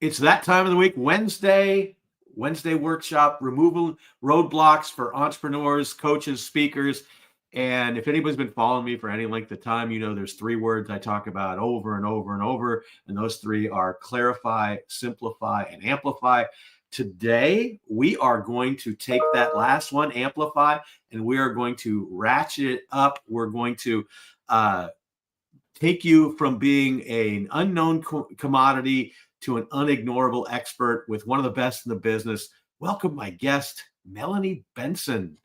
It's that time of the week, Wednesday workshop, removing roadblocks for entrepreneurs, coaches, speakers. And if anybody's been following me for any length of time, you know there's three words I talk about over and over and over. And those three are clarify, simplify, and amplify. Today, we are going to take that last one, amplify, and we are going to ratchet it up. We're going to take you from being an unknown commodity to an unignorable expert with one of the best in the business. Welcome my guest, Melanie Benson.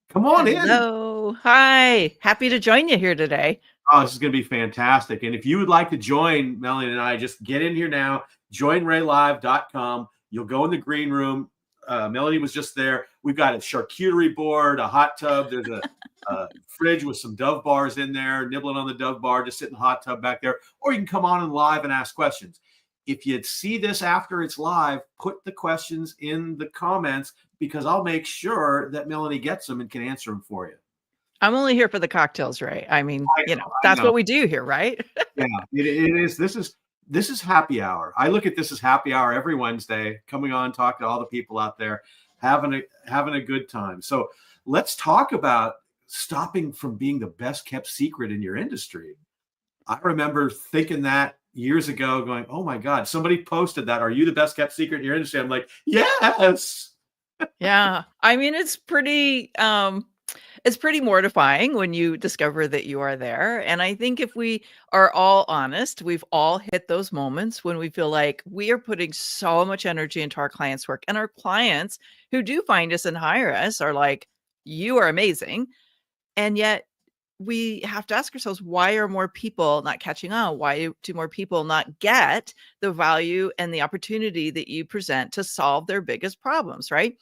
Come on in. Hello. Hi. Happy to join you here today. Oh, this is going to be fantastic. And if you would like to join Melanie and I, just get in here now, joinraylive.com. You'll go in the green room. Melanie was just there. We've got a charcuterie board, a hot tub. There's a fridge with some Dove bars in there, nibbling on the Dove bar, just sit in the hot tub back there. Or you can come on and live and ask questions. If you see this after it's live, put the questions in the comments because I'll make sure that Melanie gets them and can answer them for you. I'm only here for the cocktails, Ray. I mean, that's what we do here, right? Yeah, it is. This is happy hour. I look at this as happy hour every Wednesday, coming on, talk to all the people out there, having a good time. So let's talk about stopping from being the best kept secret in your industry. I remember thinking that years ago, going, oh my God, somebody posted that. Are you the best kept secret in your industry? I'm like, yes. Yeah. I mean, it's pretty mortifying when you discover that you are there. And I think if we are all honest, we've all hit those moments when we feel like we are putting so much energy into our clients' work, and our clients who do find us and hire us are like, you are amazing. And yet we have to ask ourselves, why are more people not catching on? Why do more people not get the value and the opportunity that you present to solve their biggest problems, right?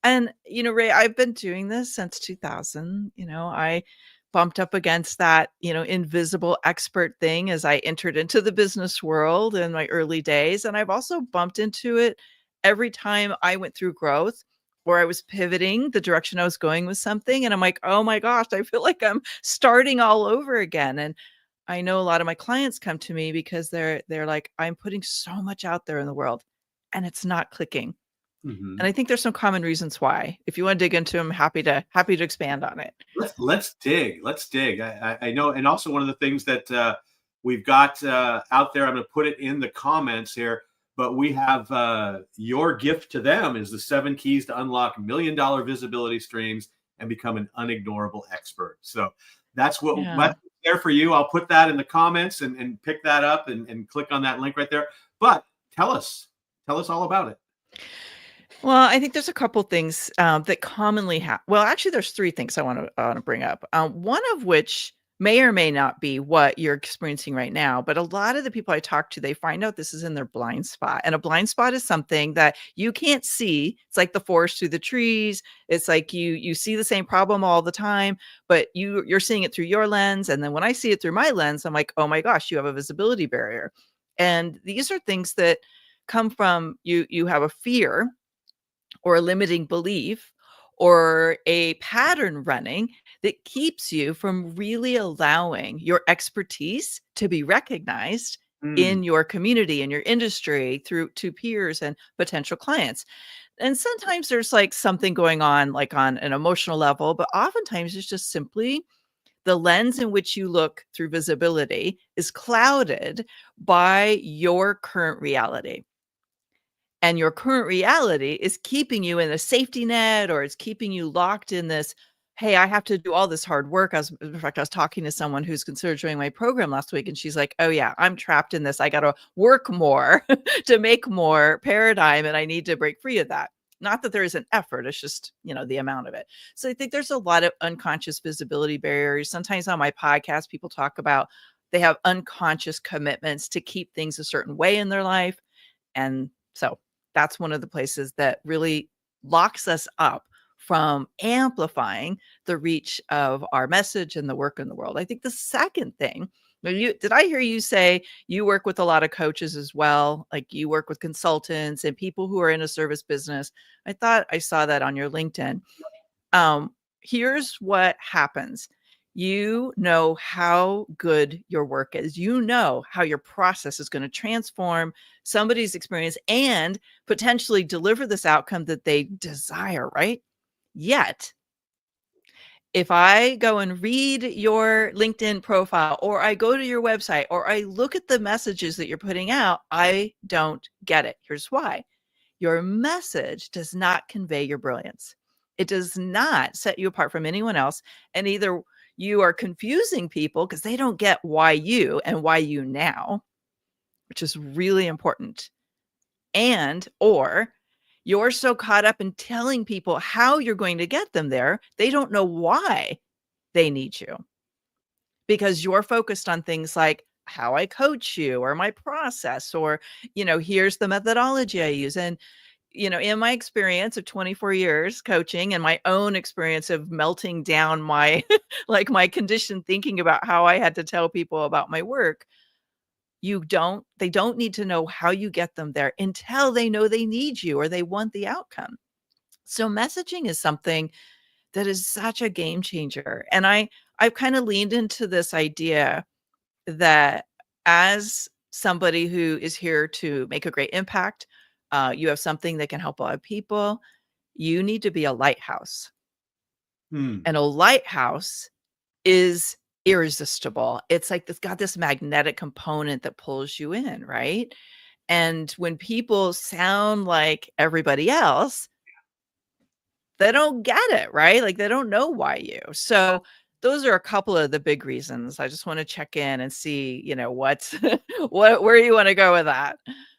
And, Ray, I've been doing this since 2000. I bumped up against that, invisible expert thing as I entered into the business world in my early days. And I've also bumped into it every time I went through growth or I was pivoting the direction I was going with something. And I'm like, oh my gosh, I feel like I'm starting all over again. And I know a lot of my clients come to me because they're like, I'm putting so much out there in the world and it's not clicking. Mm-hmm. And I think there's some common reasons why. If you want to dig into them, happy to expand on it. Let's dig. I know, and also one of the things that we've got out there, I'm going to put it in the comments here, but we have your gift to them is the 7 keys to unlock $1 million visibility streams and become an unignorable expert. So that's what's there for you. I'll put that in the comments and pick that up and click on that link right there. But tell us all about it. Well, I think there's a couple things that commonly happen. Well, actually, there's 3 things I want to bring up. One of which may or may not be what you're experiencing right now, but a lot of the people I talk to, they find out this is in their blind spot. And a blind spot is something that you can't see. It's like the forest through the trees. It's like you see the same problem all the time, but you're seeing it through your lens. And then when I see it through my lens, I'm like, oh my gosh, you have a visibility barrier. And these are things that come from you have a fear or a limiting belief or a pattern running that keeps you from really allowing your expertise to be recognized in your community, in your industry, through to peers and potential clients. And sometimes there's like something going on, like on an emotional level, but oftentimes it's just simply the lens in which you look through visibility is clouded by your current reality. And your current reality is keeping you in a safety net, or it's keeping you locked in this, hey, I have to do all this hard work. In fact, I was talking to someone who's considered joining my program last week, and she's like, oh yeah, I'm trapped in this. I got to work more to make more paradigm, and I need to break free of that. Not that there is an effort, it's just, the amount of it. So I think there's a lot of unconscious visibility barriers. Sometimes on my podcast, people talk about they have unconscious commitments to keep things a certain way in their life. And so that's one of the places that really locks us up from amplifying the reach of our message and the work in the world. I think the second thing, did I hear you say you work with a lot of coaches as well? Like you work with consultants and people who are in a service business. I thought I saw that on your LinkedIn. Here's what happens. You know how good your work is. You know how your process is going to transform somebody's experience and potentially deliver this outcome that they desire, right? Yet, if I go and read your LinkedIn profile, or I go to your website, or I look at the messages that you're putting out, I don't get it. Here's why. Your message does not convey your brilliance. It does not set you apart from anyone else. And either you are confusing people because they don't get why you and why you now, which is really important. And, or you're so caught up in telling people how you're going to get them there, they don't know why they need you because you're focused on things like how I coach you or my process, or, here's the methodology I use. And in my experience of 24 years coaching and my own experience of melting down my like my conditioned thinking about how I had to tell people about my work, they don't need to know how you get them there until they know they need you or they want the outcome. So messaging is something that is such a game changer. And I've kind of leaned into this idea that as somebody who is here to make a great impact, you have something that can help a lot of people. You need to be a lighthouse. Hmm. And a lighthouse is irresistible. It's like it's got this magnetic component that pulls you in, right? And when people sound like everybody else, they don't get it, right? Like they don't know why you. So those are a couple of the big reasons. I just want to check in and see, what's where you want to go with that.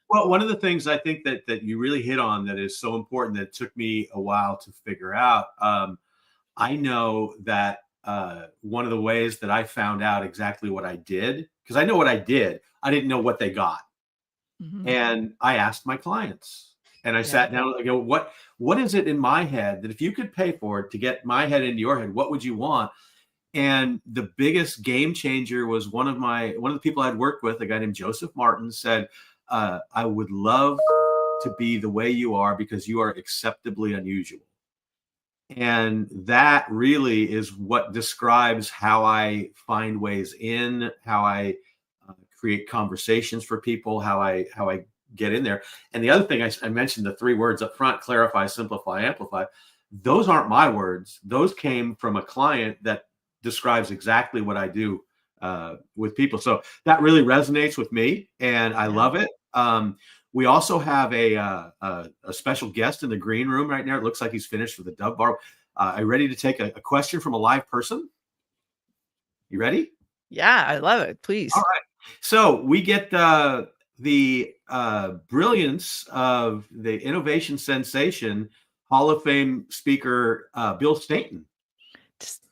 Well, one of the things I think that you really hit on that is so important that took me a while to figure out. I know that one of the ways that I found out exactly what I did, because I know what I did, I didn't know what they got. Mhm. And I asked my clients, and I Yeah. sat down and I go, what is it in my head that if you could pay for it to get my head into your head, what would you want? And the biggest game changer was one of the people I'd worked with, a guy named Joseph Martin, said, I would love to be the way you are because you are acceptably unusual. And that really is what describes how I find ways in, how I create conversations for people, how I get in there. And the other thing I mentioned the three words up front: clarify, simplify, amplify. Those aren't my words. Those came from a client that describes exactly what I do with people. So that really resonates with me, and I Yeah. love it. We also have a special guest in the green room right now. It looks like he's finished with the Dove Bar. Are you ready to take a question from a live person? You ready? Yeah, I love it. Please. All right. So we get the brilliance of the innovation sensation, Hall of Fame speaker Bill Stainton.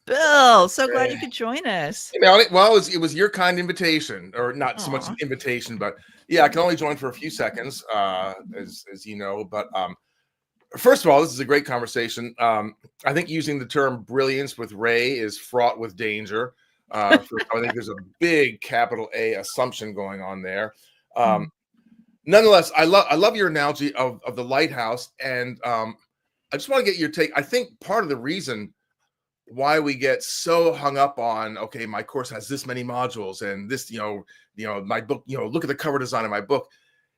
Bill, so glad you could join us. Well, it was your kind invitation, or not so much an Aw. invitation, but yeah, I can only join for a few seconds, as you know. But first of all, this is a great conversation. I think using the term brilliance with Ray is fraught with danger. I think there's a big capital A assumption going on there. Nonetheless, I love your analogy of the lighthouse, and I just want to get your take. I think part of the reason why we get so hung up on, okay, my course has this many modules and this, my book, look at the cover design of my book,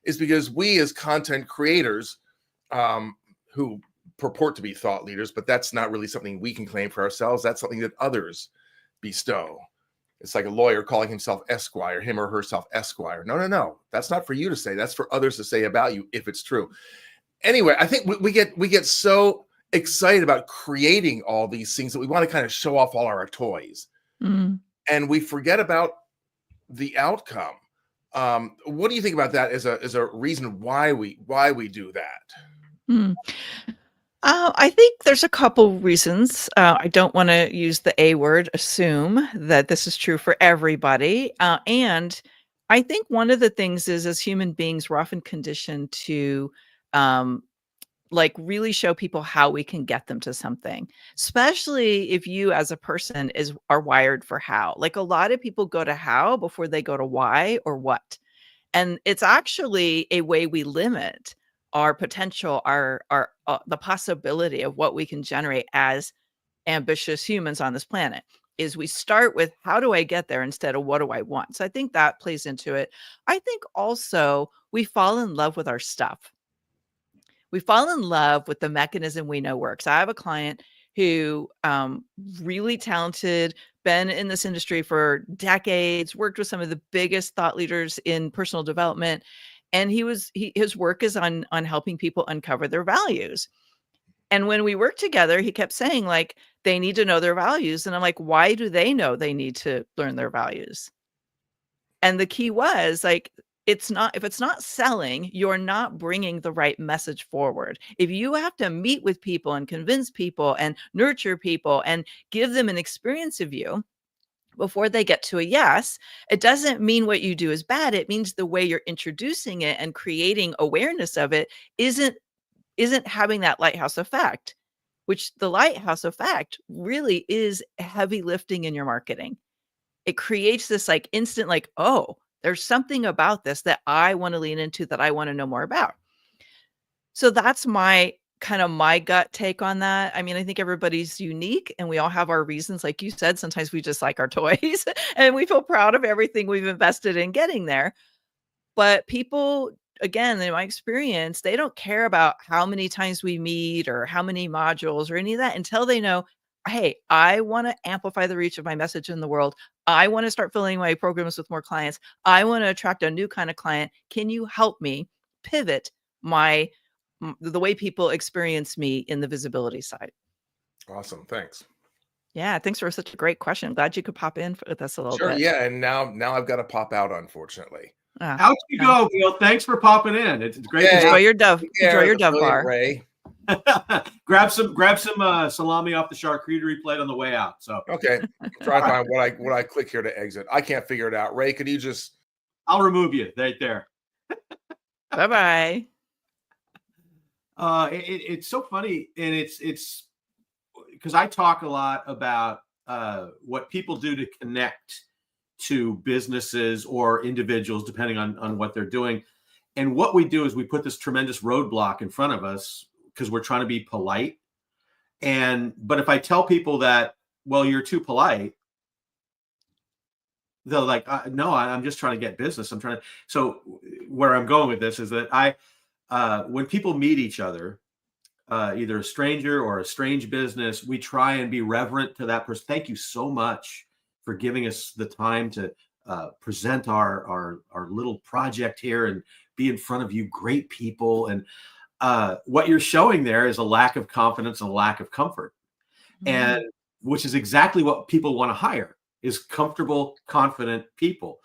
is because we as content creators, who purport to be thought leaders, but that's not really something we can claim for ourselves. That's something that others bestow. It's like a lawyer calling himself Esquire, him or herself Esquire. No. That's not for you to say. That's for others to say about you, if it's true. Anyway, I think we get so excited about creating all these things that we want to kind of show off all our toys, and we forget about the outcome. What do you think about that as a reason why we do that? I think there's a couple reasons. I don't want to use the A word, assume that this is true for everybody. And I think one of the things is, as human beings, we're often conditioned to like really show people how we can get them to something, especially if you as a person are wired for how. Like a lot of people go to how before they go to why or what. And it's actually a way we limit our potential, our the possibility of what we can generate as ambitious humans on this planet. is we start with how do I get there instead of what do I want. So I think that plays into it. I think also we fall in love with our stuff. We fall in love with the mechanism we know works. I have a client who really talented, been in this industry for decades, worked with some of the biggest thought leaders in personal development, and his work is on helping people uncover their values. And when we worked together, he kept saying, like, they need to know their values. And I'm like, why do they know they need to learn their values? And the key was like, if it's not selling, you're not bringing the right message forward. If you have to meet with people and convince people and nurture people and give them an experience of you before they get to a yes, it doesn't mean what you do is bad. It means the way you're introducing it and creating awareness of it isn't having that lighthouse effect, which the lighthouse effect really is heavy lifting in your marketing. It creates this like instant, like, oh, there's something about this that I want to lean into, that I want to know more about. So that's my gut take on that. I mean, I think everybody's unique and we all have our reasons. Like you said, sometimes we just like our toys and we feel proud of everything we've invested in getting there. But people, again, in my experience, they don't care about how many times we meet or how many modules or any of that until they know, hey, I want to amplify the reach of my message in the world. I want to start filling my programs with more clients. I want to attract a new kind of client. Can you help me pivot the way people experience me in the visibility side? Awesome. Thanks. Yeah, thanks for such a great question. Glad you could pop in with us a little Sure. bit. Yeah. And now I've got to pop out, unfortunately. Out you go, Bill. Thanks for popping in. It's great to Enjoy your Dove. Enjoy your Dove bar. Ray. grab some salami off the charcuterie plate on the way out. So Okay, try to find what I click here to exit. I can't figure it out. Ray, could you just? I'll remove you right there. Bye-bye. It's so funny, and it's because I talk a lot about what people do to connect to businesses or individuals, depending on what they're doing. And what we do is we put this tremendous roadblock in front of us because we're trying to be polite. But if I tell people that, well, you're too polite, they're like, no, I'm just trying to get business. So where I'm going with this is that when people meet each other, either a stranger or a strange business, we try and be reverent to that person. Thank you so much for giving us the time to present our little project here and be in front of you, great people. And what you're showing there is a lack of confidence and a lack of comfort, and which is exactly what people want to hire, is comfortable, confident people.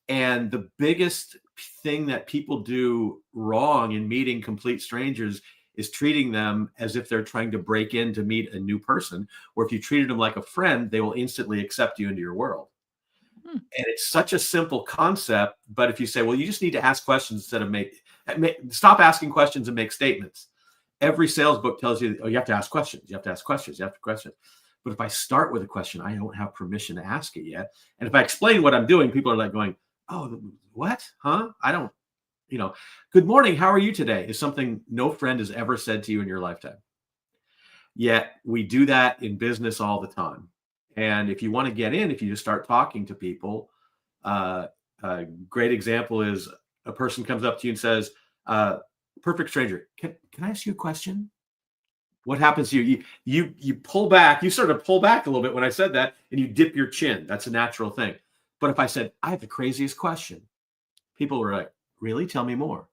And the biggest thing that people do wrong in meeting complete strangers is treating them as if they're trying to break in to meet a new person, or if you treated them like a friend, they will instantly accept you into your world. And it's such a simple concept, but if you say, well, you just need to ask questions instead of stop asking questions and make statements. Every sales book tells you, oh, you have to ask questions. You have to ask questions. You have to question. But if I start with a question, I don't have permission to ask it yet. And if I explain what I'm doing, people are like going, oh, what? Huh? I don't, good morning. How are you today? Is something no friend has ever said to you in your lifetime. Yet we do that in business all the time. And if you want to get in, if you just start talking to people, a great example is a person comes up to you and says, perfect stranger, can I ask you a question? What happens to you? You pull back, you sort of pull back a little bit when I said that, and you dip your chin. That's a natural thing. But if I said, I have the craziest question, people were like, really? Tell me more.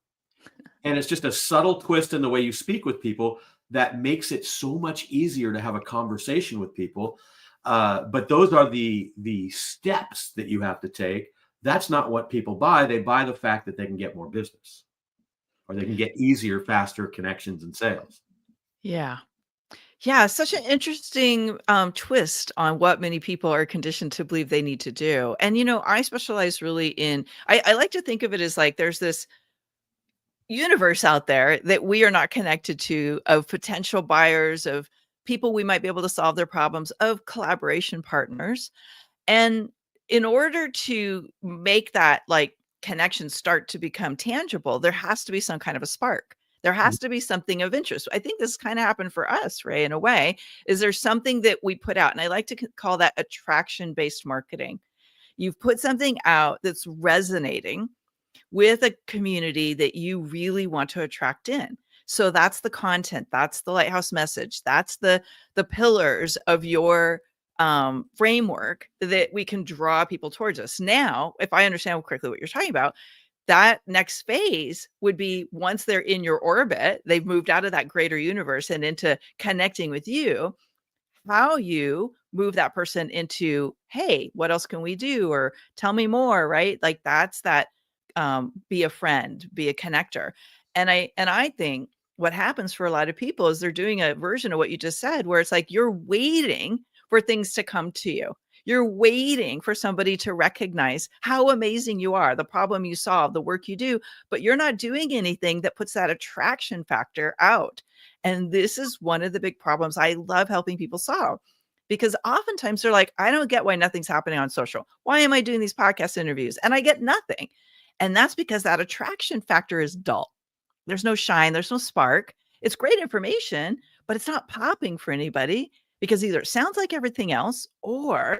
And it's just a subtle twist in the way you speak with people that makes it so much easier to have a conversation with people. But those are the steps that you have to take. That's not what people buy. They buy the fact that they can get more business, or they can get easier, faster connections and sales. Yeah. Yeah, such an interesting twist on what many people are conditioned to believe they need to do. And, I specialize really I like to think of it as like there's this universe out there that we are not connected to, of potential buyers, of people we might be able to solve their problems, of collaboration partners. And in order to make that like connection start to become tangible, there has to be some kind of a spark. There has to be something of interest. I think this kind of happened for us, Ray, in a way. Is there something that we put out? And I like to call that attraction-based marketing. You've put something out that's resonating with a community that you really want to attract in. So that's the content, that's the lighthouse message, that's the pillars of your framework that we can draw people towards us. Now, if I understand correctly what you're talking about, that next phase would be once they're in your orbit, they've moved out of that greater universe and into connecting with you, how you move that person into, hey, what else can we do? Or tell me more, right? Like that's that be a friend, be a connector. And I think what happens for a lot of people is they're doing a version of what you just said, where it's like you're waiting for things to come to you. You're waiting for somebody to recognize how amazing you are, the problem you solve, the work you do, but you're not doing anything that puts that attraction factor out. And this is one of the big problems I love helping people solve, because oftentimes they're like, I don't get why nothing's happening on social. Why am I doing these podcast interviews? And I get nothing. And that's because that attraction factor is dull. There's no shine, there's no spark. It's great information, but it's not popping for anybody because either it sounds like everything else or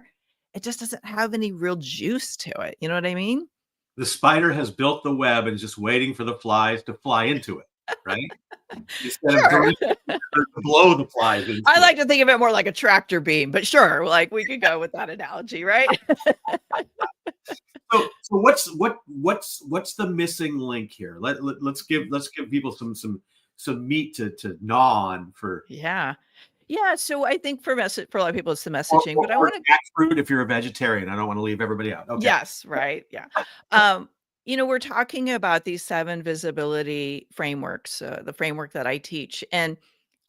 it just doesn't have any real juice to it. You know what I mean? The spider has built the web and is just waiting for the flies to fly into it, right? Instead Sure. of blow the flies into I like to think of it more like a tractor beam, but sure, like we could go with that analogy, right? So what's the missing link here? Let's give people some meat to gnaw on for. Yeah. So I think for a lot of people, it's the messaging, but I want to jackfruit if you're a vegetarian. I don't want to leave everybody out. Okay. Yes, right. Yeah. We're talking about these 7 visibility frameworks, the framework that I teach. And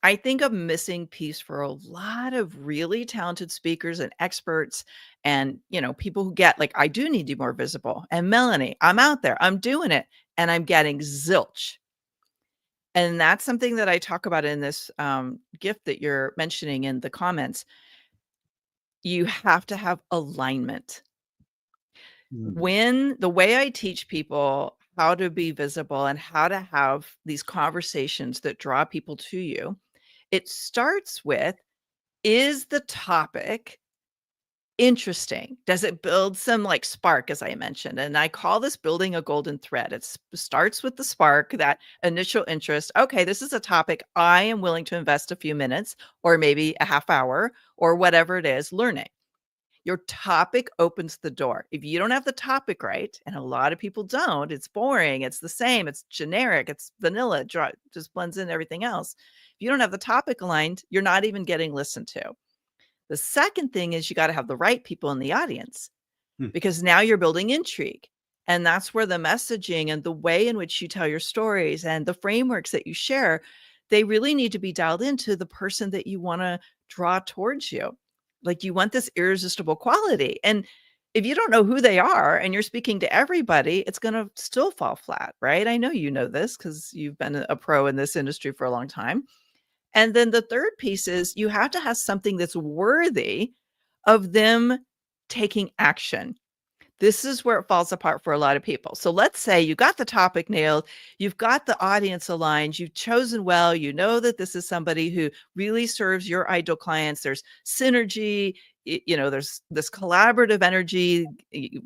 I think a missing piece for a lot of really talented speakers and experts and, people who get like, I do need to be more visible. And Melanie, I'm out there, I'm doing it, and I'm getting zilch. And that's something that I talk about in this gift that you're mentioning in the comments. You have to have alignment. When the way I teach people how to be visible and how to have these conversations that draw people to you, it starts with, is the topic interesting? Does it build some like spark, as I mentioned? And I call this building a golden thread. It starts with the spark, that initial interest. Okay, this is a topic I am willing to invest a few minutes or maybe a half hour or whatever it is learning. Your topic opens the door. If you don't have the topic right, and a lot of people don't, it's boring, it's the same, it's generic, it's vanilla, just blends in everything else. If you don't have the topic aligned, you're not even getting listened to. The second thing is you got to have the right people in the audience, because now you're building intrigue. And that's where the messaging and the way in which you tell your stories and the frameworks that you share, they really need to be dialed into the person that you want to draw towards you. Like you want this irresistible quality. And if you don't know who they are and you're speaking to everybody, it's going to still fall flat, right? I know you know this because you've been a pro in this industry for a long time. And then the third piece is you have to have something that's worthy of them taking action. This is where it falls apart for a lot of people. So let's say you got the topic nailed, you've got the audience aligned, you've chosen well, you know that this is somebody who really serves your ideal clients. There's synergy, there's this collaborative energy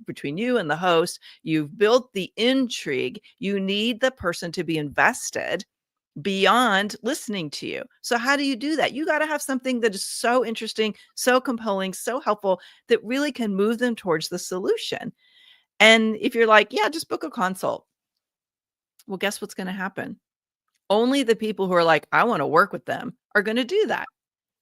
between you and the host. You've built the intrigue. You need the person to be invested beyond listening to you. So how do you do that? You got to have something that is so interesting, so compelling, so helpful that really can move them towards the solution. And if you're like, yeah, just book a consult. Well, guess what's going to happen? Only the people who are like, I want to work with them are going to do that.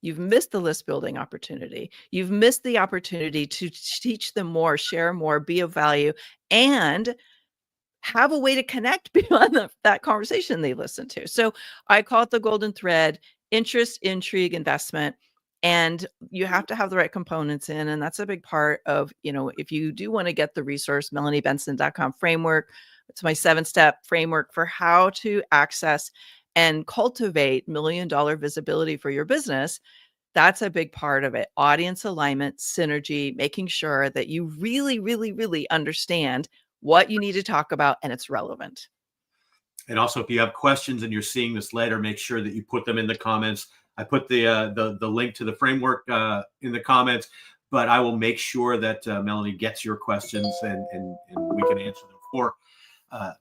You've missed the list building opportunity. You've missed the opportunity to teach them more, share more, be of value, and have a way to connect beyond that conversation they listen to. So I call it the golden thread: interest, intrigue, investment. And you have to have the right components in. And that's a big part of, if you do want to get the resource, melaniebenson.com framework, it's my 7-step framework for how to access and cultivate $1 million visibility for your business. That's a big part of it. Audience alignment, synergy, making sure that you really, really, really understand what you need to talk about and it's relevant. And also, if you have questions and you're seeing this later, make sure that you put them in the comments. I put the link to the framework in the comments, but I will make sure that Melanie gets your questions and we can answer them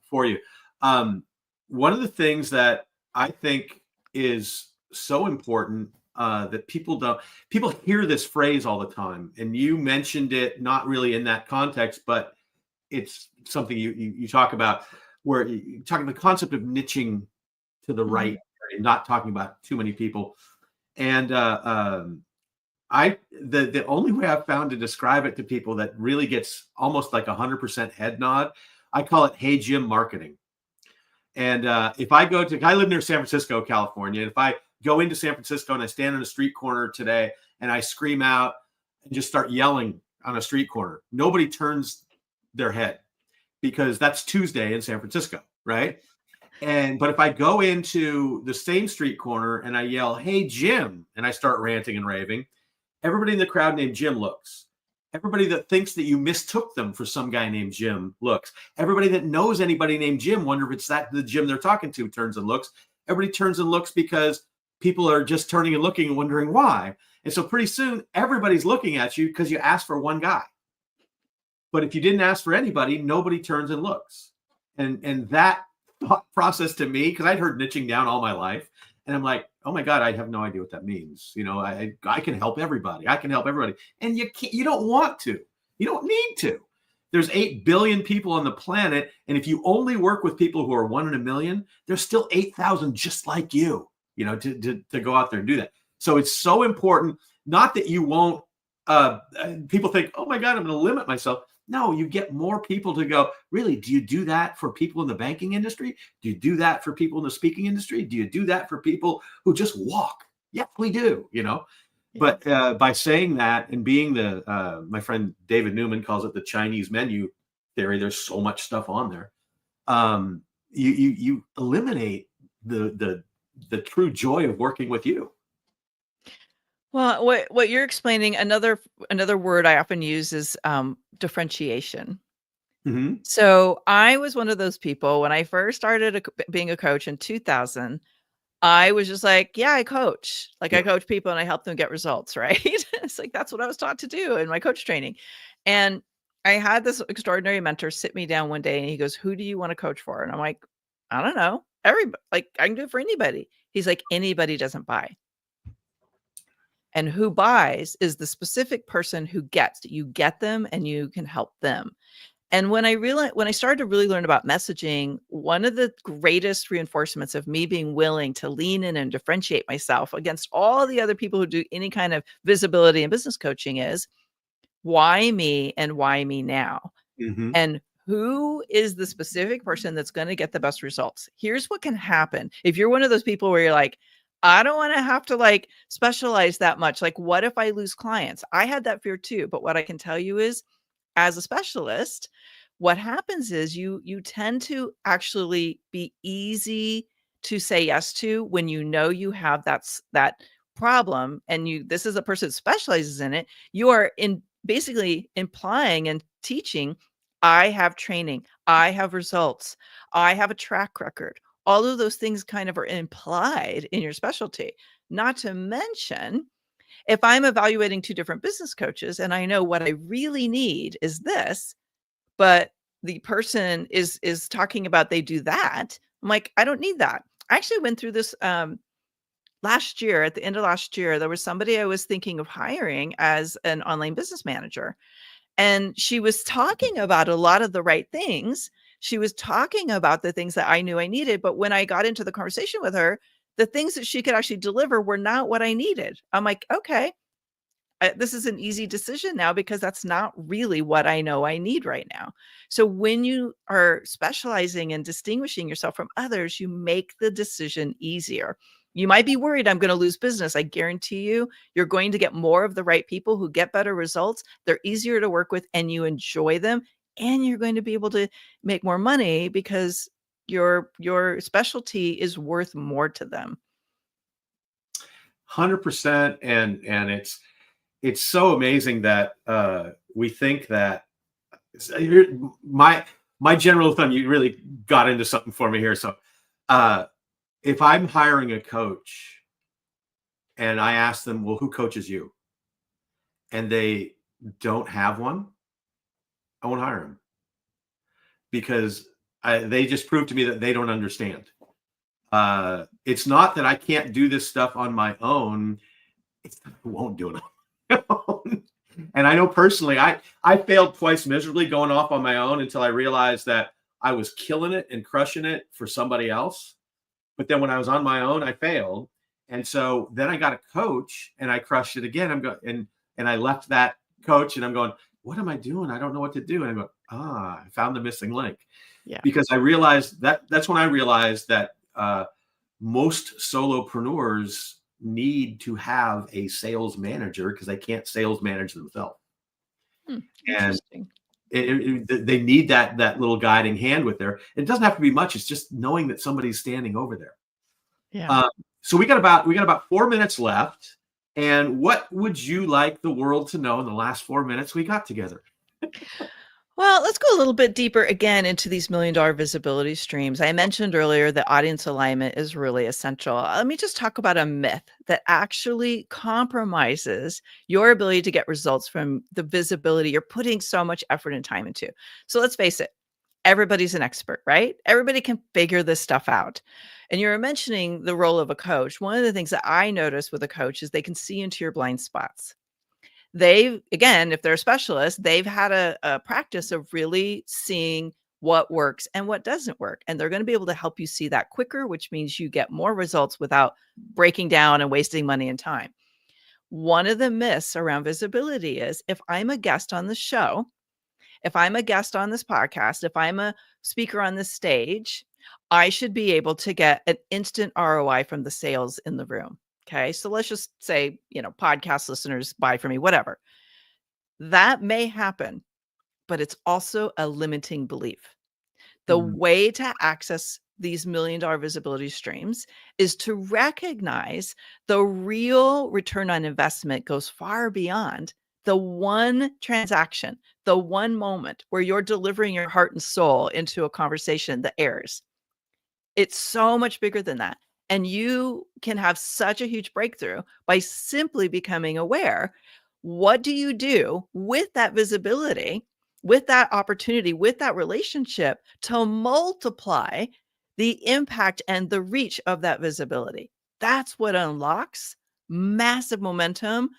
for you. One of the things that I think is so important that people hear this phrase all the time, and you mentioned it not really in that context, but it's something you talk about, where you're talking the concept of niching to the right, and not talking about too many people. And the only way I've found to describe it to people that really gets almost like 100% head nod, I call it "Hey Jim" marketing. And if I live near San Francisco, California, and if I go into San Francisco and I stand on a street corner today and I scream out and just start yelling on a street corner, nobody turns their head, because that's Tuesday in San Francisco, right? But if I go into the same street corner and I yell, "Hey Jim," and I start ranting and raving, everybody in the crowd named Jim looks. Everybody that thinks that you mistook them for some guy named Jim looks. Everybody that knows anybody named Jim, wonder if it's the Jim they're talking to, turns and looks. Everybody turns and looks because people are just turning and looking and wondering why. And so pretty soon, everybody's looking at you because you asked for one guy. But if you didn't ask for anybody, nobody turns and looks. And that thought process to me, because I'd heard niching down all my life, and I'm like, oh my God, I have no idea what that means. I can help everybody. I can help everybody. And you don't want to. You don't need to. There's 8 billion people on the planet. And if you only work with people who are 1 in a million, there's still 8,000 just like you, to go out there and do that. So it's so important. Not that you won't, people think, oh my God, I'm going to limit myself. No, you get more people to go, really, do you do that for people in the banking industry? Do you do that for people in the speaking industry? Do you do that for people who just walk? Yes, we do, But by saying that and being my friend David Newman calls it the Chinese menu theory, there's so much stuff on there. You eliminate the true joy of working with you. Well, what you're explaining, another word I often use is differentiation. Mm-hmm. So I was one of those people when I first started being a coach in 2000. I was just like, yeah, I coach. Like, I coach people and I help them get results, right? It's like, that's what I was taught to do in my coach training. And I had this extraordinary mentor sit me down one day and he goes, "Who do you want to coach for?" And I'm like, "I don't know. Everybody. Like, I can do it for anybody." He's like, "Anybody doesn't buy. And who buys is the specific person who gets. You get them and you can help them." And when I started to really learn about messaging, one of the greatest reinforcements of me being willing to lean in and differentiate myself against all the other people who do any kind of visibility and business coaching is, why me and why me now? Mm-hmm. And who is the specific person that's going to get the best results? Here's what can happen. If you're one of those people where you're like, I don't want to have to specialize that much. Like, what if I lose clients? I had that fear too. But what I can tell you is, as a specialist, what happens is you tend to actually be easy to say yes to when you know you have that problem, and this is a person that specializes in it. You are basically implying and teaching, I have training, I have results, I have a track record. All of those things kind of are implied in your specialty. Not to mention, if I'm evaluating 2 different business coaches and I know what I really need is this, but the person is talking about they do that, I'm like, I don't need that. I actually went through this last year. At the end of last year, there was somebody I was thinking of hiring as an online business manager. And she was talking about a lot of the right things. She was talking about the things that I knew I needed. But when I got into the conversation with her, the things that she could actually deliver were not what I needed. I'm like, okay, this is an easy decision now because that's not really what I know I need right now. So when you are specializing and distinguishing yourself from others, you make the decision easier. You might be worried, I'm going to lose business. I guarantee you're going to get more of the right people who get better results. They're easier to work with and you enjoy them. And you're going to be able to make more money because your specialty is worth more to them. 100%. And it's so amazing that we think that my general thumb, you really got into something for me here. So If I'm hiring a coach and I ask them, well, who coaches you? And they don't have one, I won't hire them, because they just proved to me that they don't understand. It's not that I can't do this stuff on my own. It's that I won't do it on my own. And I know personally, I failed twice miserably going off on my own until I realized that I was killing it and crushing it for somebody else. But then when I was on my own, I failed. And so then I got a coach and I crushed it again. And I left that coach and I'm going, what am I doing? I don't know what to do. And I go, I found the missing link. Yeah. Because I realized that's when I realized that most solopreneurs need to have a sales manager because they can't sales manage themselves. And Interesting. they need that little guiding hand with there. It doesn't have to be much. It's just knowing that somebody's standing over there. Yeah. So we got about 4 minutes left. And what would you like the world to know in the last 4 minutes we got together? Well, let's go a little bit deeper again into these $1 million visibility streams. I mentioned earlier that audience alignment is really essential. Let me just talk about a myth that actually compromises your ability to get results from the visibility you're putting so much effort and time into. So let's face it, everybody's an expert, right? Everybody can figure this stuff out. And you're mentioning the role of a coach. One of the things that I notice with a coach is they can see into your blind spots. Again, if they're a specialist, they've had a practice of really seeing what works and what doesn't work. And they're going to be able to help you see that quicker, which means you get more results without breaking down and wasting money and time. One of the myths around visibility is if I'm a guest on the show, if I'm a guest on this podcast, if I'm a speaker on this stage, I should be able to get an instant ROI from the sales in the room. Okay. So let's just say, podcast listeners buy from me, whatever. That may happen, but it's also a limiting belief. The way to access these $1 million visibility streams is to recognize the real return on investment goes far beyond the one transaction, the one moment where you're delivering your heart and soul into a conversation that airs. It's so much bigger than that. And you can have such a huge breakthrough by simply becoming aware. What do you do with that visibility, with that opportunity, with that relationship to multiply the impact and the reach of that visibility? That's what unlocks massive momentum,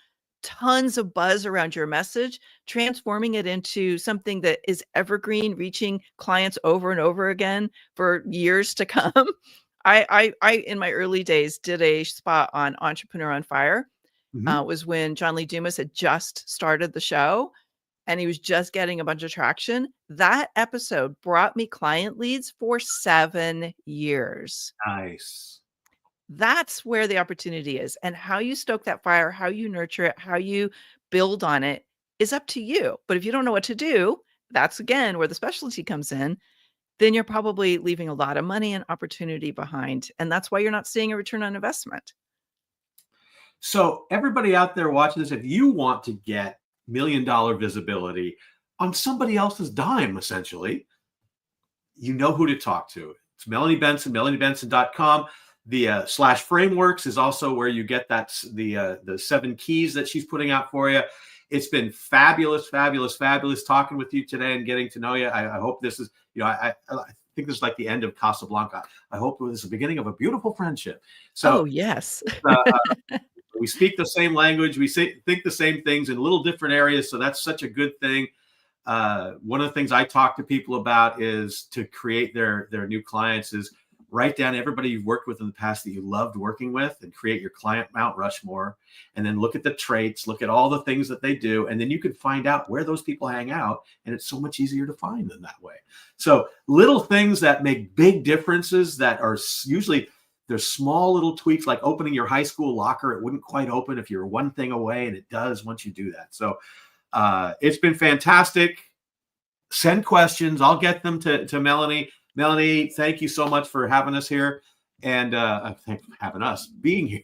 tons of buzz around your message, transforming it into something that is evergreen, reaching clients over and over again for years to come. I in my early days did a spot on Entrepreneur on Fire. It was when John Lee Dumas had just started the show and he was just getting a bunch of traction. That episode brought me client leads for 7 years. Nice. That's where the opportunity is. And how you stoke that fire, how you nurture it, how you build on it is up to you. But if you don't know what to do, that's again where the specialty comes in. Then you're probably leaving a lot of money and opportunity behind. And that's why you're not seeing a return on investment. So everybody out there watching this, if you want to get $1 million visibility on somebody else's dime, essentially, you know who to talk to. It's Melanie Benson, melaniebenson.com. The /frameworks is also where you get the 7 keys that she's putting out for you. It's been fabulous talking with you today and getting to know you. I hope this is, I think this is like the end of Casablanca. I hope this is the beginning of a beautiful friendship. So, yes. We speak the same language. We think the same things in little different areas. So that's such a good thing. One of the things I talk to people about is to create their new clients is write down everybody you've worked with in the past that you loved working with and create your client Mount Rushmore, and then look at the traits, look at all the things that they do. And then you can find out where those people hang out. And it's so much easier to find them that way. So little things that make big differences that are usually there's small little tweaks, like opening your high school locker. It wouldn't quite open if you're one thing away, and it does once you do that. So it's been fantastic. Send questions. I'll get them to Melanie. Melanie, thank you so much for having us here, and having us being here.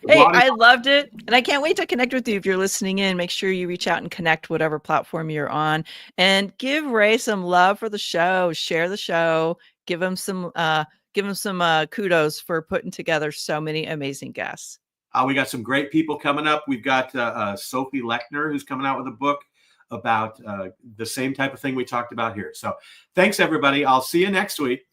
Hey, I loved it. And I can't wait to connect with you. If you're listening in, make sure you reach out and connect whatever platform you're on, and give Ray some love for the show. Share the show. Give him some kudos for putting together so many amazing guests. We got some great people coming up. We've got Sophie Lechner, who's coming out with a book about the same type of thing we talked about here. So thanks, everybody. I'll see you next week.